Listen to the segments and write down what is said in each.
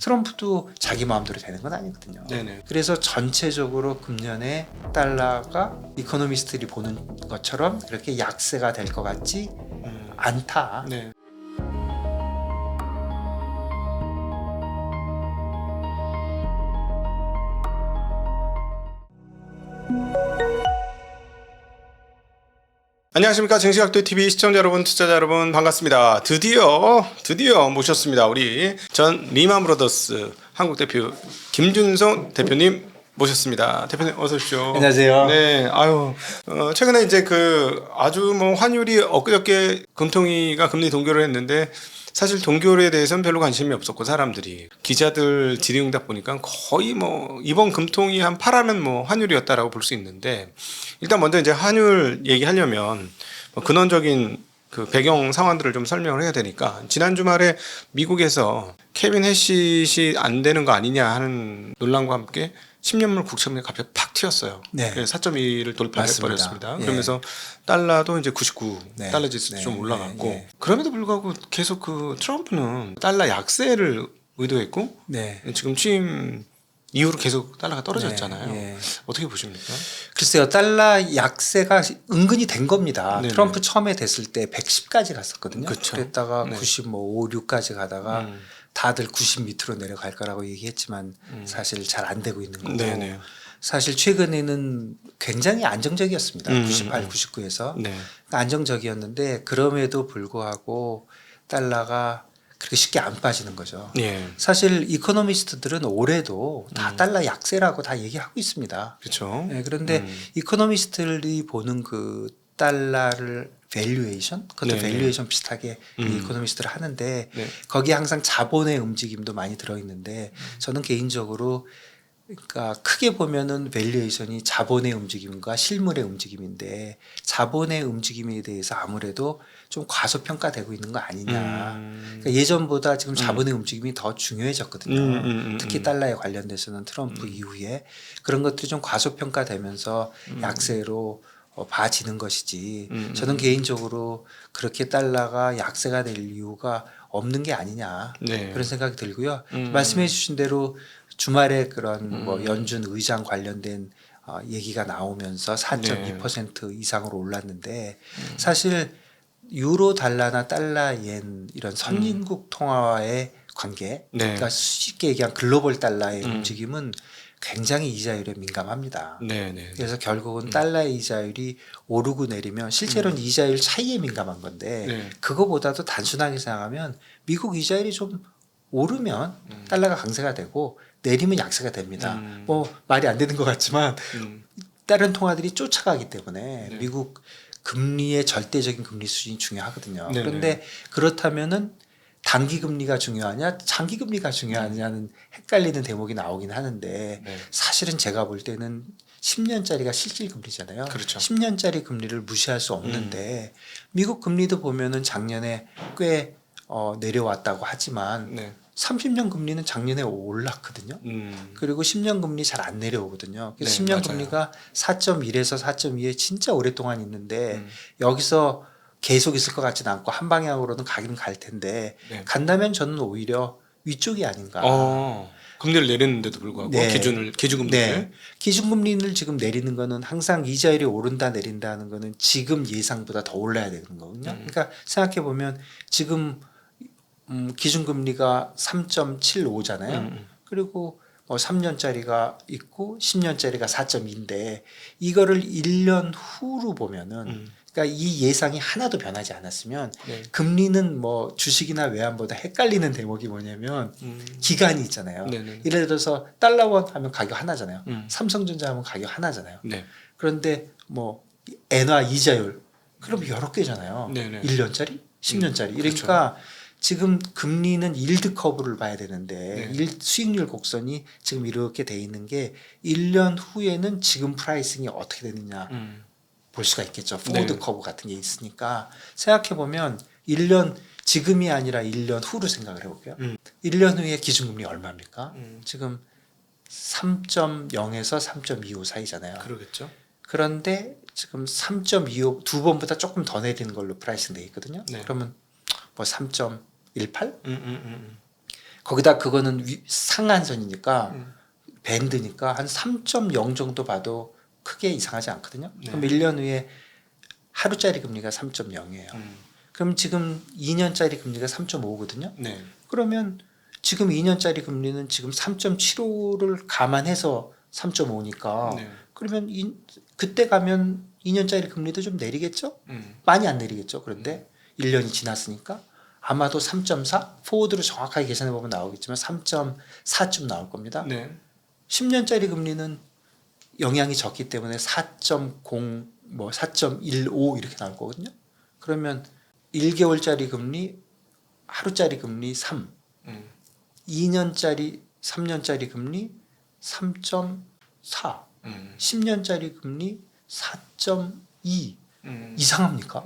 트럼프도 자기 마음대로 되는 건 아니거든요. 네네. 그래서 전체적으로 금년에 달러가 이코노미스트들이 보는 것처럼 그렇게 약세가 될 것 같지 않다. 네. 안녕하십니까. 증시각도TV 시청자 여러분, 투자자 여러분, 반갑습니다. 드디어 모셨습니다. 우리 전 리만브러더스 한국 대표 김준성 대표님 모셨습니다. 대표님 어서 오십시오. 안녕하세요. 네, 최근에 이제 아주 환율이 엊그저께 금통위가 금리 동결을 했는데, 사실 동결에 대해서는 별로 관심이 없었고, 사람들이 기자들 질의응답 보니까 거의 이번 금통위 한 파라는 환율이었다라고 볼 수 있는데, 일단 먼저 이제 환율 얘기하려면 근원적인 배경 상황들을 좀 설명을 해야 되니까, 지난 주말에 미국에서 케빈 해시시 안 되는 거 아니냐 하는 논란과 함께 10년물 국채금리가 갑자기 팍 튀었어요. 네. 4.2를 돌파해버렸습니다. 예. 그러면서 달러도 이제 99 네. 달러 지수도 네. 좀 올라갔고, 네. 그럼에도 불구하고 계속 트럼프는 달러 약세를 의도했고, 네. 지금 취임 이후로 계속 달러가 떨어졌잖아요. 네. 어떻게 보십니까? 글쎄요, 달러 약세가 은근히 된 겁니다. 네네. 트럼프 처음에 됐을 때 110까지 갔었거든요. 그쵸. 그랬다가 네. 95, 6까지 가다가 다들 90 밑으로 내려갈 거라고 얘기했지만 사실 잘 안 되고 있는 거고. 네네. 사실 최근에는 굉장히 안정적이었습니다. 98, 99에서 네. 안정적이었는데 그럼에도 불구하고 달러가 그렇게 쉽게 안 빠지는 거죠. 예. 사실 이코노미스트들은 올해도 다 달러 약세라고 다 얘기하고 있습니다. 그렇죠. 네, 그런데 이코노미스트들이 보는 그 달러를 밸류에이션, 그것도 네네. 밸류에이션 비슷하게 이코노미스트를 하는데 네. 거기에 항상 자본의 움직임도 많이 들어있는데 저는 개인적으로 그러니까 크게 보면은 밸류에이션이 자본의 움직임과 실물의 움직임인데 자본의 움직임에 대해서 아무래도 좀 과소평가되고 있는 거 아니냐. 그러니까 예전보다 지금 자본의 움직임이 더 중요해졌거든요. 특히 달러에 관련돼서는 트럼프 이후에 그런 것들이 좀 과소평가되면서 약세로 봐지는 것이지. 저는 개인적으로 그렇게 달러가 약세가 될 이유가 없는 게 아니냐. 네. 그런 생각이 들고요. 말씀해 주신 대로 주말에 그런 연준 의장 관련된 얘기가 나오면서 4.2% 이상으로 올랐는데 사실 유로 달러나 달러 옌 이런 선진국 통화와의 관계, 네. 그러니까 쉽게 얘기한 글로벌 달러의 움직임은 굉장히 이자율에 민감합니다. 네네. 그래서 결국은 달러의 이자율이 오르고 내리면 실제로는 이자율 차이에 민감한 건데 네. 그거보다도 단순하게 생각하면 미국 이자율이 좀 오르면 달러가 강세가 되고 내리면 약세가 됩니다. 말이 안 되는 것 같지만 다른 통화들이 쫓아가기 때문에 네. 미국 금리의 절대적인 금리 수준이 중요하거든요. 네네. 그런데 그렇다면은 단기 금리가 중요하냐, 장기 금리가 중요하냐는 헷갈리는 대목이 나오긴 하는데 네. 사실은 제가 볼 때는 10년짜리가 실질 금리잖아요. 그렇죠. 10년짜리 금리를 무시할 수 없는데 미국 금리도 보면은 작년에 꽤 내려왔다고 하지만 네. 30년 금리는 작년에 올랐거든요. 그리고 10년 금리 잘 안 내려오거든요. 그래서 네, 10년 맞아요. 금리가 4.1에서 4.2에 진짜 오랫동안 있는데 여기서 계속 있을 것 같지는 않고 한 방향으로는 가긴 갈 텐데 네. 간다면 저는 오히려 위쪽이 아닌가. 금리를 내렸는데도 불구하고 네. 기준금리를 네. 기준금리를 지금 내리는 거는 항상 이자율이 오른다 내린다는 거는 지금 예상보다 더 올라야 되는 거거든요. 그러니까 생각해 보면 지금 기준금리가 3.75잖아요. 그리고 3년짜리가 있고 10년짜리가 4.2인데 이거를 1년 후로 보면은 그러니까 이 예상이 하나도 변하지 않았으면 네. 금리는 주식이나 외환보다 헷갈리는 대목이 뭐냐면 기간이 있잖아요. 네네. 예를 들어서 달러원 하면 가격 하나잖아요. 삼성전자 하면 가격 하나잖아요. 네. 그런데 엔화 이자율 그럼 여러 개잖아요. 네네. 1년짜리, 10년짜리. 그러니까 지금 금리는 일드 커브를 봐야 되는데 네. 수익률 곡선이 지금 이렇게 돼 있는 게 1년 후에는 지금 프라이싱이 어떻게 되느냐 볼 수가 있겠죠. 포워드 네. 커브 같은 게 있으니까 생각해 보면 1년 지금이 아니라 1년 후로 생각을 해볼게요. 1년 후에 기준금리 얼마입니까? 지금 3.0에서 3.25 사이잖아요. 그러겠죠. 그런데 지금 3.25 두 번보다 조금 더 내리는 걸로 프라이싱 돼 있거든요. 네. 그러면 3.18? 거기다 그거는 상한선이니까 밴드니까 한 3.0 정도 봐도 크게 이상하지 않거든요. 네. 그럼 1년 후에 하루짜리 금리가 3.0이에요. 그럼 지금 2년짜리 금리가 3.5거든요. 네. 그러면 지금 2년짜리 금리는 지금 3.75를 감안해서 3.5니까 네. 그러면 그때 가면 2년짜리 금리도 좀 내리겠죠? 많이 안 내리겠죠. 그런데 1년이 지났으니까 아마도 3.4 포워드로 정확하게 계산해 보면 나오겠지만 3.4쯤 나올 겁니다. 네. 10년짜리 금리는 영향이 적기 때문에 4.0 뭐 4.15 이렇게 나올 거거든요. 그러면 1개월짜리 금리, 하루짜리 금리 3, 2년짜리, 3년짜리 금리 3.4, 10년짜리 금리 4.2 이상합니까?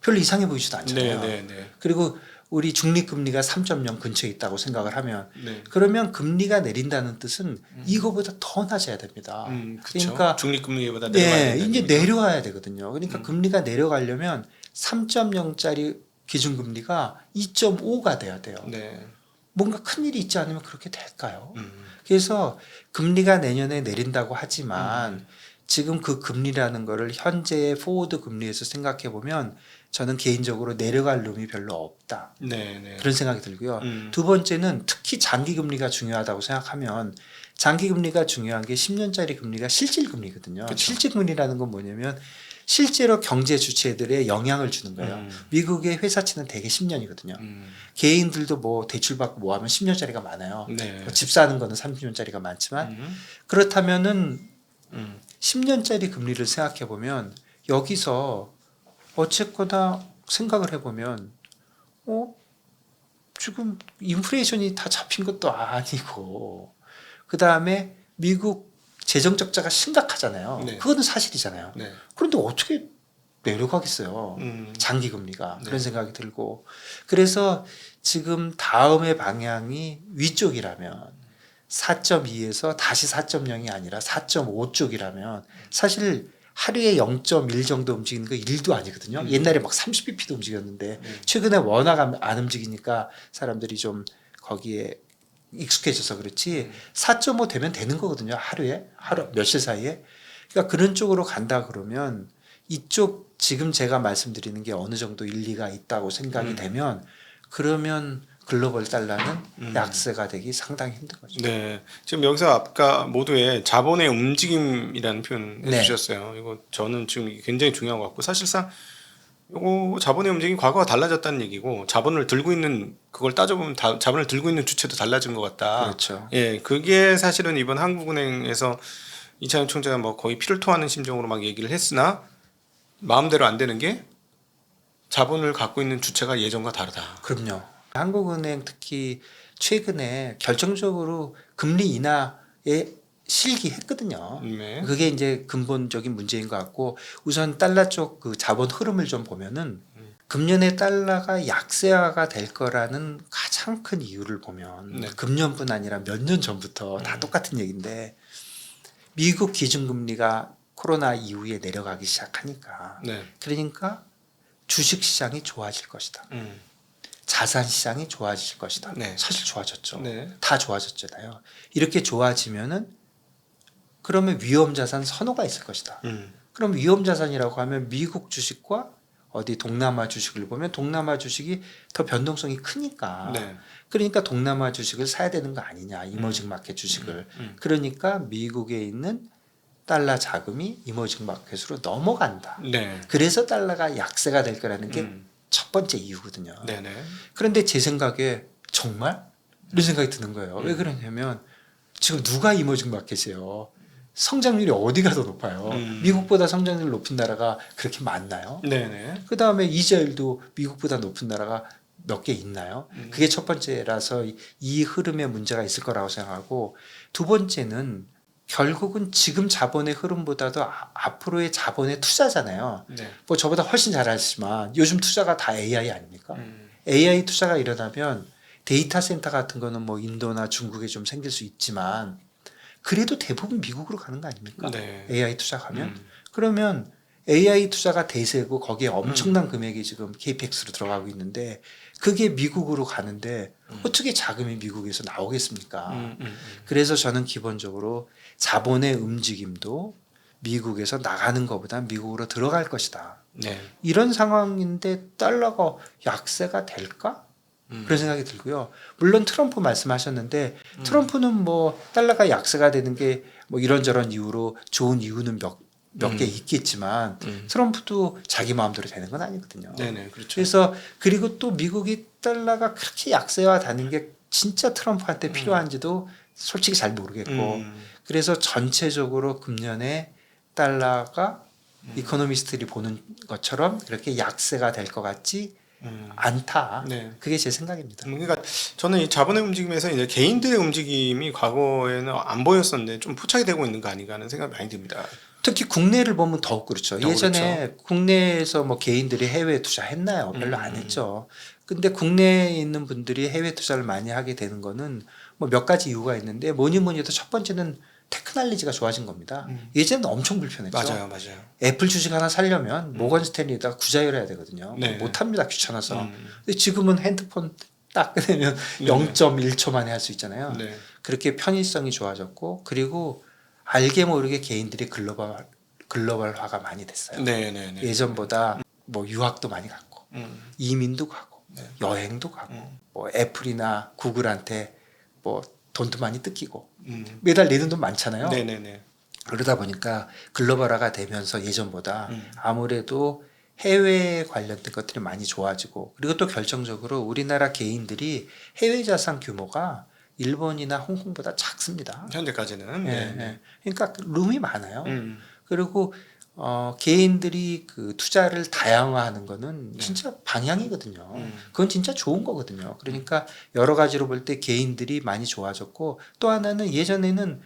별로 이상해 보이지도 않잖아요. 네. 네. 그리고 우리 중립금리가 3.0 근처에 있다고 생각을 하면 네. 그러면 금리가 내린다는 뜻은 이거보다 더 낮아야 됩니다. 그렇죠. 그러니까 중립금리보다 내려가야 네, 된다는 이제 얘기죠. 내려와야 되거든요. 그러니까 금리가 내려가려면 3.0짜리 기준금리가 2.5가 돼야 돼요. 네. 뭔가 큰일이 있지 않으면 그렇게 될까요? 그래서 금리가 내년에 내린다고 하지만 지금 그 금리라는 거를 현재의 포워드 금리에서 생각해 보면 저는 개인적으로 내려갈 룸이 별로 없다. 네. 네. 그런 생각이 들고요. 음. 두 번째는 특히 장기 금리가 중요하다고 생각하면 장기 금리가 중요한 게 10년짜리 금리가 실질 금리거든요. 그쵸. 실질 금리라는 건 뭐냐면 실제로 경제 주체들에 영향을 주는 거예요. 미국의 회사채는 대개 10년이거든요. 개인들도 뭐 대출받고 뭐 하면 10년짜리가 많아요. 네. 뭐집 사는 거는 30년짜리가 많지만 그렇다면은 10년짜리 금리를 생각해 보면 여기서 어쨌거나 생각을 해보면 지금 인플레이션이 다 잡힌 것도 아니고 그 다음에 미국 재정 적자가 심각하잖아요. 네. 그거는 사실이잖아요. 네. 그런데 어떻게 내려가겠어요? 장기 금리가 네. 그런 생각이 들고 그래서 지금 다음의 방향이 위쪽이라면 4.2에서 다시 4.0이 아니라 4.5 쪽이라면 사실 하루에 0.1 정도 움직이는 거 1도 아니거든요. 옛날에 막 30bp도 움직였는데 최근에 워낙 안 움직이니까 사람들이 좀 거기에 익숙해져서 그렇지 4.5 되면 되는 거거든요. 하루 며칠 사이에. 그러니까 그런 쪽으로 간다 그러면 이쪽 지금 제가 말씀드리는 게 어느 정도 일리가 있다고 생각이 되면 그러면 글로벌 달러는 약세가 되기 상당히 힘든 거죠. 네. 지금 여기서 아까 모두의 자본의 움직임이라는 표현 네. 해주셨어요. 이거 저는 지금 굉장히 중요한 것 같고 사실상 이거 자본의 움직임이 과거와 달라졌다는 얘기고 자본을 들고 있는 그걸 따져보면 자본을 들고 있는 주체도 달라진 것 같다. 그렇죠. 예, 그게 사실은 이번 한국은행에서 이찬영 총재가 뭐 거의 피를 토하는 심정으로 막 얘기를 했으나 마음대로 안 되는 게 자본을 갖고 있는 주체가 예전과 다르다. 그럼요. 한국은행 특히 최근에 결정적으로 금리 인하에 실기했거든요. 네. 그게 이제 근본적인 문제인 것 같고 우선 달러 쪽 그 자본 흐름을 좀 보면은 금년에 달러가 약세화가 될 거라는 가장 큰 이유를 보면 네. 금년뿐 아니라 몇 년 전부터 다 똑같은 얘기인데 미국 기준금리가 코로나 이후에 내려가기 시작하니까 네. 그러니까 주식시장이 좋아질 것이다. 자산시장이 좋아질 것이다. 네. 사실 좋아졌죠. 네. 다 좋아졌잖아요. 이렇게 좋아지면은 그러면 위험자산 선호가 있을 것이다. 그럼 위험자산이라고 하면 미국 주식과 어디 동남아 주식을 보면 동남아 주식이 더 변동성이 크니까 네. 그러니까 동남아 주식을 사야 되는 거 아니냐 이머징 마켓 주식을 그러니까 미국에 있는 달러 자금이 이머징 마켓으로 넘어간다. 네. 그래서 달러가 약세가 될 거라는 게 첫 번째 이유거든요. 네네. 그런데 제 생각에 정말 이런 생각이 드는 거예요. 왜 그러냐면 지금 누가 이머징 마켓이에요. 성장률이 어디가 더 높아요. 미국보다 성장률 높은 나라가 그렇게 많나요? 네네. 그 다음에 이자율도 미국보다 높은 나라가 몇 개 있나요? 그게 첫 번째라서 이 흐름에 문제가 있을 거라고 생각하고 두 번째는 결국은 지금 자본의 흐름보다도 앞으로의 자본의 투자잖아요. 네. 뭐 저보다 훨씬 잘 아시지만 요즘 투자가 다 AI 아닙니까? AI 투자가 일어나면 데이터 센터 같은 거는 뭐 인도나 중국에 좀 생길 수 있지만 그래도 대부분 미국으로 가는 거 아닙니까? 네. AI 투자 가면 그러면 AI 투자가 대세고 거기에 엄청난 금액이 지금 KPX로 들어가고 있는데 그게 미국으로 가는데 어떻게 자금이 미국에서 나오겠습니까? 그래서 저는 기본적으로 자본의 움직임도 미국에서 나가는 것보다 미국으로 들어갈 것이다. 네. 이런 상황인데 달러가 약세가 될까? 그런 생각이 들고요. 물론 트럼프 말씀하셨는데 트럼프는 뭐 달러가 약세가 되는 게 뭐 이런저런 이유로 좋은 이유는 몇 개 있겠지만 트럼프도 자기 마음대로 되는 건 아니거든요. 네네, 그렇죠. 그래서 그리고 또 미국이 달러가 그렇게 약세화되는 게 진짜 트럼프한테 필요한지도 솔직히 잘 모르겠고 그래서 전체적으로 금년에 달러가 이코노미스트들이 보는 것처럼 그렇게 약세가 될 것 같지 않다. 네. 그게 제 생각입니다. 그러니까 저는 이 자본의 움직임에서 이제 개인들의 움직임이 과거에는 안 보였었는데 좀 포착이 되고 있는 거 아닌가 하는 생각이 많이 듭니다. 특히 국내를 보면 더욱 그렇죠. 더 예전에 국내에서 뭐 개인들이 해외 투자했나요? 별로 안 했죠. 근데 국내에 있는 분들이 해외 투자를 많이 하게 되는 거는 뭐 몇 가지 이유가 있는데 뭐니 해도 첫 번째는 테크놀로지가 좋아진 겁니다. 예전에는 엄청 불편했죠. 맞아요. 애플 주식 하나 사려면 모건 스탠리에다가 구자율해야 되거든요. 네. 못합니다. 귀찮아서. 근데 지금은 핸드폰 딱 꺼내면 0.1초 만에 할 수 있잖아요. 네. 그렇게 편의성이 좋아졌고 그리고 알게 모르게 개인들이 글로벌화가 많이 됐어요. 네. 예전보다 뭐 유학도 많이 갔고 이민도 가고 네. 여행도 가고 뭐 애플이나 구글한테 뭐 돈도 많이 뜯기고 음. 매달 내는 돈 많잖아요. 네네네. 그러다 보니까 글로벌화가 되면서 예전보다 아무래도 해외 관련된 것들이 많이 좋아지고 그리고 또 결정적으로 우리나라 개인들이 해외 자산 규모가 일본이나 홍콩보다 작습니다. 현재까지는. 네. 그러니까 룸이 많아요. 그리고 개인들이 그 투자를 다양화하는 거는 진짜 방향이거든요. 그건 진짜 좋은 거거든요. 그러니까 여러 가지로 볼 때 개인들이 많이 좋아졌고 또 하나는 예전에는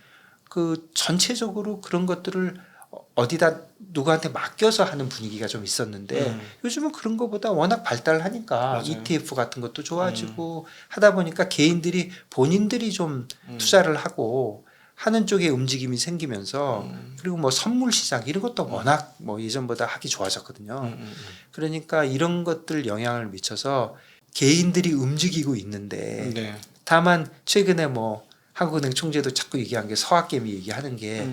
그 전체적으로 그런 것들을 어디다 누구한테 맡겨서 하는 분위기가 좀 있었는데 요즘은 그런 것보다 워낙 발달하니까 맞아요. ETF 같은 것도 좋아지고 하다 보니까 개인들이 본인들이 좀 투자를 하고 하는 쪽에 움직임이 생기면서 그리고 뭐 선물 시장 이런 것도 워낙 뭐 예전보다 하기 좋아졌거든요. 그러니까 이런 것들 영향을 미쳐서 개인들이 움직이고 있는데 네. 다만 최근에 뭐 한국은행 총재도 자꾸 얘기한 게 서학개미 얘기하는 게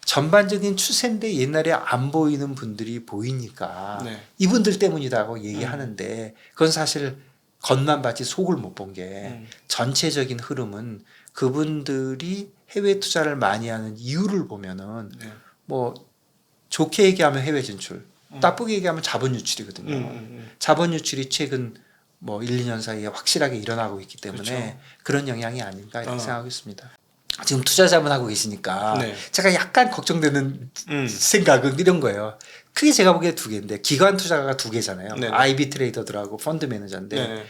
전반적인 추세인데 옛날에 안 보이는 분들이 보이니까 네. 이분들 때문이라고 얘기하는데 그건 사실 겉만 봤지 속을 못 본 게 전체적인 흐름은 그분들이 해외 투자를 많이 하는 이유를 보면은 네. 뭐 좋게 얘기하면 해외 진출, 나쁘게 얘기하면 자본 유출이거든요. 자본 유출이 최근 뭐 1, 2년 사이에 확실하게 일어나고 있기 때문에 그렇죠. 그런 영향이 아닌가 이렇게 생각하고 있습니다. 지금 투자 자문하고 계시니까 네. 제가 약간 걱정되는 생각은 이런 거예요. 크게 제가 보기에 두 개인데 기관 투자가가 두 개잖아요. 네네. IB 트레이더들하고 펀드 매니저인데 네.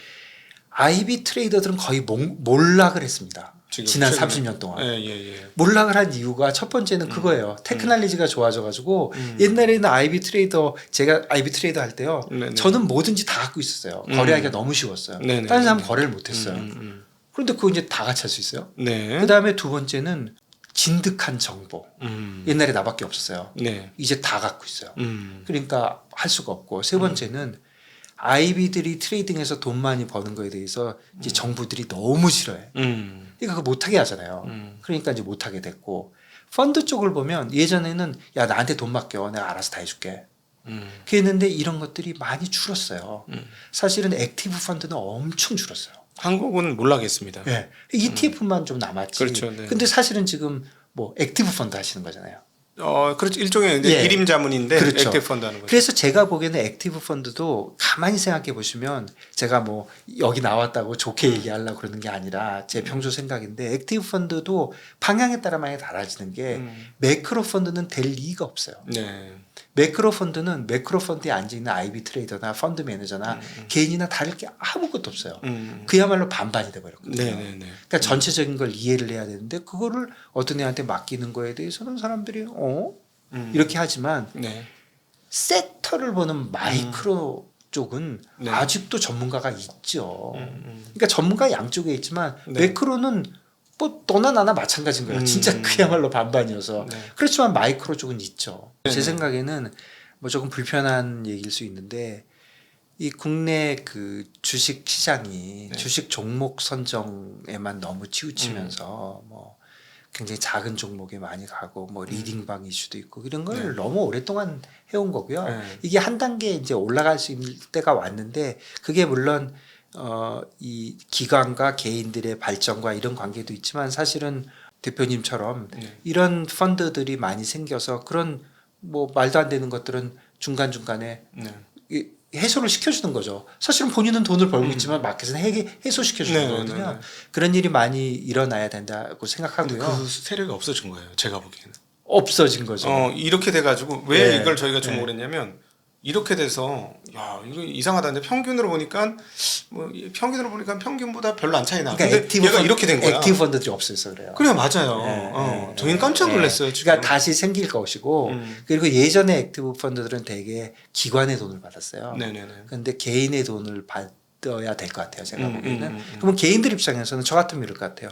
IB 트레이더들은 거의 몰락을 했습니다. 지금 지난 최근에. 30년 동안. 예. 몰락을 한 이유가 첫 번째는 그거예요. 테크놀로지가 좋아져가지고 옛날에는 IB 트레이더 제가 IB 트레이더 할 때요. 네네. 저는 뭐든지 다 갖고 있었어요. 거래하기가 너무 쉬웠어요. 네네. 다른 사람 거래를 못했어요. 그런데 그거 이제 다 같이 할 수 있어요. 네. 그 다음에 두 번째는 진득한 정보. 음. 옛날에 나밖에 없었어요. 네. 이제 다 갖고 있어요. 음. 그러니까 할 수가 없고 세 번째는 IB들이 트레이딩에서 돈 많이 버는 거에 대해서 이제 정부들이 너무 싫어해. 그러니까 그거 못하게 하잖아요. 그러니까 이제 못하게 됐고 펀드 쪽을 보면 예전에는 야 나한테 돈 맡겨 내가 알아서 다 해줄게. 그랬는데 이런 것들이 많이 줄었어요. 사실은 액티브 펀드는 엄청 줄었어요. 한국은 몰락했습니다. 네. ETF만 좀 남았지. 그렇죠, 네. 근데 사실은 지금 뭐 액티브 펀드 하시는 거잖아요. 그렇죠. 일종의 이제 예. 일임 자문인데 그렇죠. 액티브 펀드 하는 거죠. 그래서 제가 보기에는 액티브 펀드도 가만히 생각해 보시면 제가 뭐 여기 나왔다고 좋게 얘기하려고 그러는 게 아니라 제 평소 생각인데 액티브 펀드도 방향에 따라 많이 달라지는 게 매크로 펀드는 될 리가 없어요. 네. 매크로 펀드는 매크로 펀드에 앉아 있는 IB 트레이더나 펀드 매니저나 개인이나 다를 게 아무것도 없어요. 그야말로 반반이 돼 버렸거든요. 네네네. 그러니까 전체적인 걸 이해를 해야 되는데 그거를 어떤 애한테 맡기는 거에 대해서는 사람들이 이렇게 하지만 네. 섹터를 보는 마이크로 쪽은 네. 아직도 전문가가 있죠. 그러니까 전문가 양쪽에 있지만 네. 매크로는 뭐 너나 나나 마찬가지인 거예요. 진짜 그야말로 반반이어서. 네. 그렇지만 마이크로 쪽은 있죠. 네네. 제 생각에는 뭐 조금 불편한 얘기일 수 있는데 이 국내 그 주식 시장이 네. 주식 종목 선정에만 너무 치우치면서 뭐 굉장히 작은 종목에 많이 가고 뭐 리딩방 이슈도 있고 이런 걸 네. 너무 오랫동안 해온 거고요. 네. 이게 한 단계 이제 올라갈 수 있는 때가 왔는데 그게 물론 이 기관과 개인들의 발전과 이런 관계도 있지만 사실은 대표님처럼 네. 이런 펀드들이 많이 생겨서 그런 뭐 말도 안 되는 것들은 중간중간에 네. 해소를 시켜주는 거죠. 사실은 본인은 돈을 벌고 있지만 마켓은 해소시켜주는 네, 거거든요. 네, 네. 그런 일이 많이 일어나야 된다고 근데 생각하고요. 그 세력이 없어진 거예요. 제가 보기에는. 없어진 거죠. 이렇게 돼가지고 왜 네. 이걸 저희가 주목을 네. 했냐면 이렇게 돼서 야 이거 이상하다는데 평균으로 보니까 평균보다 별로 안 차이 나. 그러니까 근데 얘가 이렇게 된 거야. 액티브 펀드들이 없어서 그래요. 그래 맞아요. 네, 저희는 깜짝 놀랐어요. 지금. 그러니까 다시 생길 것이고 그리고 예전에 액티브 펀드들은 대개 기관의 돈을 받았어요. 네네네. 그런데 개인의 돈을 받아야 될 것 같아요. 제가 보기에는. 음. 그러면 개인들 입장에서는 저 같으면 이럴 것 같아요.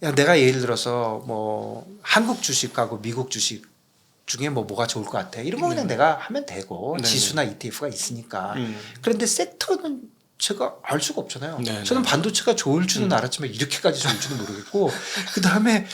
야, 내가 예를 들어서 뭐 한국 주식하고 미국 주식 중에 뭐가 좋을 것 같아. 이런 거 그냥 내가 하면 되고 네네. 지수나 ETF가 있으니까. 음. 그런데 섹터는 제가 알 수가 없잖아요. 네네. 저는 반도체가 좋을 줄은 알았지만 이렇게까지 좋을 줄은 모르겠고 그 다음에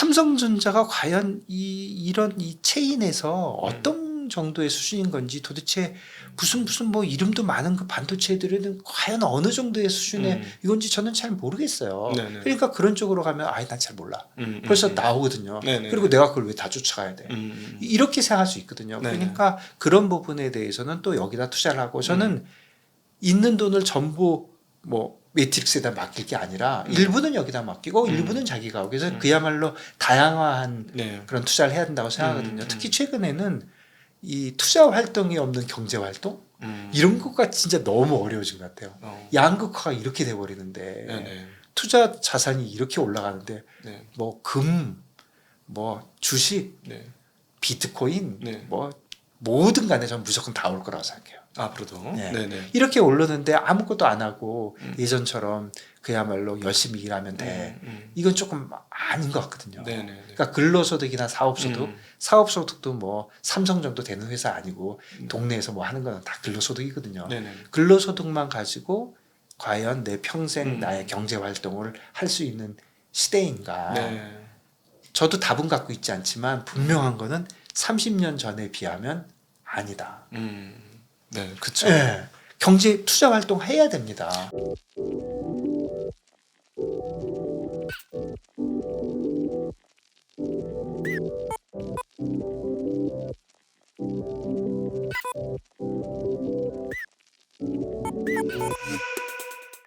삼성전자가 과연 이런 이 체인에서 어떤 정도의 수준인 건지 도대체 무슨 뭐 이름도 많은 그 반도체들은 과연 어느 정도의 수준의 이건지 저는 잘 모르겠어요. 네네. 그러니까 그런 쪽으로 가면 난 잘 몰라. 벌써 나오거든요. 네네. 그리고 내가 그걸 왜 다 쫓아가야 돼? 음. 이렇게 생각할 수 있거든요. 네네. 그러니까 그런 부분에 대해서는 또 여기다 투자를 하고 저는 있는 돈을 전부 뭐 매트릭스에다 맡길 게 아니라 일부는 여기다 맡기고 일부는 자기가 하고 그래서 그야말로 다양화한 네. 그런 투자를 해야 된다고 생각하거든요. 특히 최근에는 이 투자 활동이 없는 경제 활동 이런 거가 진짜 너무 어려워진 것 같아요. 양극화가 이렇게 돼버리는데 네네. 투자 자산이 이렇게 올라가는데 네. 뭐 금, 뭐 주식, 네. 비트코인, 네. 뭐 뭐든 간에 저는 무조건 다 올 거라고 생각해요. 앞으로도. 네. 네네. 이렇게 오르는데 아무것도 안 하고 예전처럼 그야말로 열심히 일하면 돼. 이건 조금 아닌 것 같거든요. 네네. 그러니까 근로소득이나 사업소득, 사업소득도 뭐 삼성 정도 되는 회사 아니고 동네에서 뭐 하는 건 다 근로소득이거든요. 네네. 근로소득만 가지고 과연 내 평생 나의 경제 활동을 할 수 있는 시대인가? 네. 저도 답은 갖고 있지 않지만 분명한 거는 30년 전에 비하면 아니다. 네, 그쵸. 네. 경제 투자 활동 해야 됩니다.